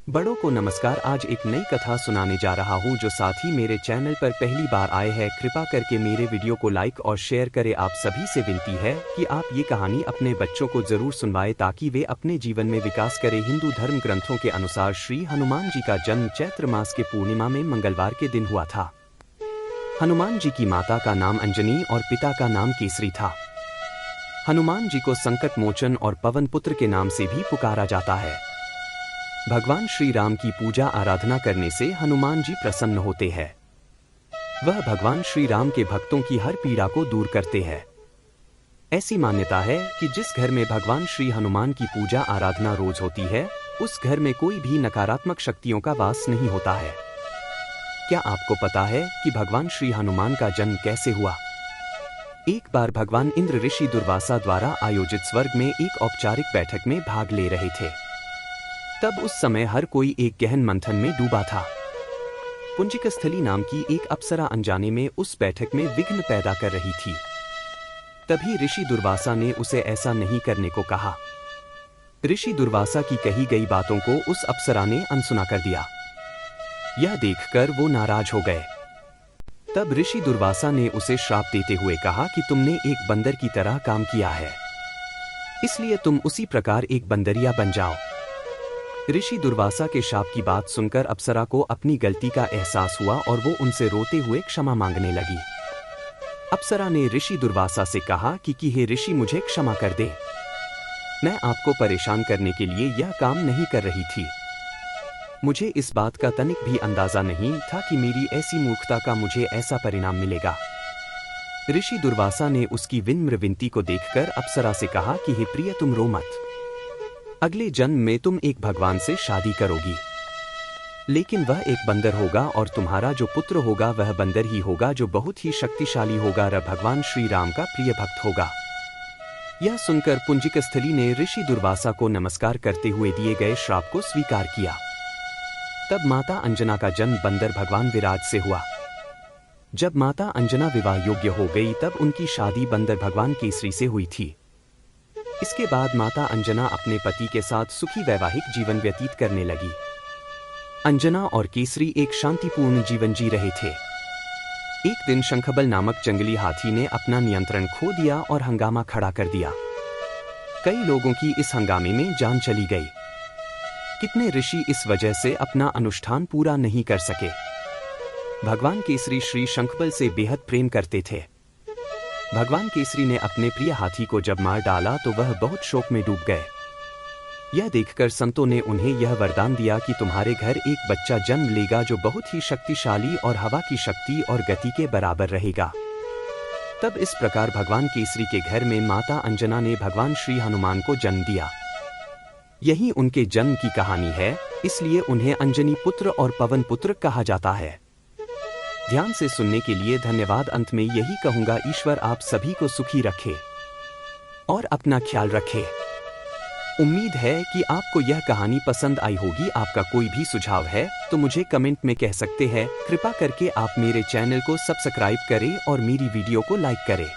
बड़ों को नमस्कार। आज एक नई कथा सुनाने जा रहा हूँ। जो साथी मेरे चैनल पर पहली बार आए हैं, कृपा करके मेरे वीडियो को लाइक और शेयर करें। आप सभी से विनती है कि आप ये कहानी अपने बच्चों को जरूर सुनवाएं ताकि वे अपने जीवन में विकास करें। हिंदू धर्म ग्रंथों के अनुसार श्री हनुमान जी का जन्म चैत्र मास के पूर्णिमा में मंगलवार के दिन हुआ था। हनुमान जी की माता का नाम अंजनी और पिता का नाम केसरी था। हनुमान जी को संकट मोचन और पवन पुत्र के नाम से भी पुकारा जाता है। भगवान श्री राम की पूजा आराधना करने से हनुमान जी प्रसन्न होते हैं। वह भगवान श्री राम के भक्तों की हर पीड़ा को दूर करते हैं। ऐसी मान्यता है कि जिस घर में भगवान श्री हनुमान की पूजा आराधना रोज होती है, उस घर में कोई भी नकारात्मक शक्तियों का वास नहीं होता है। क्या आपको पता है कि भगवान श्री हनुमान का जन्म कैसे हुआ? एक बार भगवान इंद्र ऋषि दुर्वासा द्वारा आयोजित स्वर्ग में एक औपचारिक बैठक में भाग ले रहे थे। तब उस समय हर कोई एक गहन मंथन में डूबा था। पुंजिकस्थली नाम की एक अप्सरा अनजाने में उस बैठक में विघ्न पैदा कर रही थी। तभी ऋषि दुर्वासा ने उसे ऐसा नहीं करने को कहा। ऋषि दुर्वासा की कही गई बातों को उस अप्सरा ने अनसुना कर दिया। यह देखकर वो नाराज हो गए। तब ऋषि दुर्वासा ने उसे श्राप देते हुए कहा कि तुमने एक बंदर की तरह काम किया है, इसलिए तुम उसी प्रकार एक बंदरिया बन जाओ। ऋषि दुर्वासा के शाप की बात सुनकर अप्सरा को अपनी गलती का एहसास हुआ और वो उनसे रोते हुए क्षमा मांगने लगी। अप्सरा ने ऋषि दुर्वासा से कहा कि हे ऋषि, मुझे क्षमा कर दे। मैं आपको परेशान करने के लिए यह काम नहीं कर रही थी। मुझे इस बात का तनिक भी अंदाजा नहीं था कि मेरी ऐसी मूर्खता का मुझे ऐसा परिणाम मिलेगा। ऋषि दुर्वासा ने उसकी विनम्र विनती को देखकर अप्सरा से कहा कि हे प्रिय, तुम रो मत। अगले जन्म में तुम एक भगवान से शादी करोगी, लेकिन वह एक बंदर होगा और तुम्हारा जो पुत्र होगा वह बंदर ही होगा, जो बहुत ही शक्तिशाली होगा और भगवान श्री राम का प्रिय भक्त होगा। यह सुनकर पुंजिकस्थली ने ऋषि दुर्वासा को नमस्कार करते हुए दिए गए श्राप को स्वीकार किया। तब माता अंजना का जन्म बंदर भगवान विराज से हुआ। जब माता अंजना विवाह योग्य हो गई, तब उनकी शादी बंदर भगवान केसरी से हुई थी। इसके बाद माता अंजना अपने पति के साथ सुखी वैवाहिक जीवन व्यतीत करने लगी। अंजना और केसरी एक शांतिपूर्ण जीवन जी रहे थे। एक दिन शंखबल नामक जंगली हाथी ने अपना नियंत्रण खो दिया और हंगामा खड़ा कर दिया। कई लोगों की इस हंगामे में जान चली गई। कितने ऋषि इस वजह से अपना अनुष्ठान पूरा नहीं कर सके। भगवान केसरी श्री शंखबल से बेहद प्रेम करते थे। भगवान केसरी ने अपने प्रिय हाथी को जब मार डाला तो वह बहुत शोक में डूब गए। यह देखकर संतों ने उन्हें यह वरदान दिया कि तुम्हारे घर एक बच्चा जन्म लेगा जो बहुत ही शक्तिशाली और हवा की शक्ति और गति के बराबर रहेगा। तब इस प्रकार भगवान केसरी के घर में माता अंजना ने भगवान श्री हनुमान को जन्म दिया। यही उनके जन्म की कहानी है, इसलिए उन्हें अंजनी पुत्र और पवन पुत्र कहा जाता है। ध्यान से सुनने के लिए धन्यवाद। अंत में यही कहूंगा, ईश्वर आप सभी को सुखी रखे और अपना ख्याल रखे। उम्मीद है कि आपको यह कहानी पसंद आई होगी। आपका कोई भी सुझाव है तो मुझे कमेंट में कह सकते हैं। कृपा करके आप मेरे चैनल को सब्सक्राइब करें और मेरी वीडियो को लाइक करें।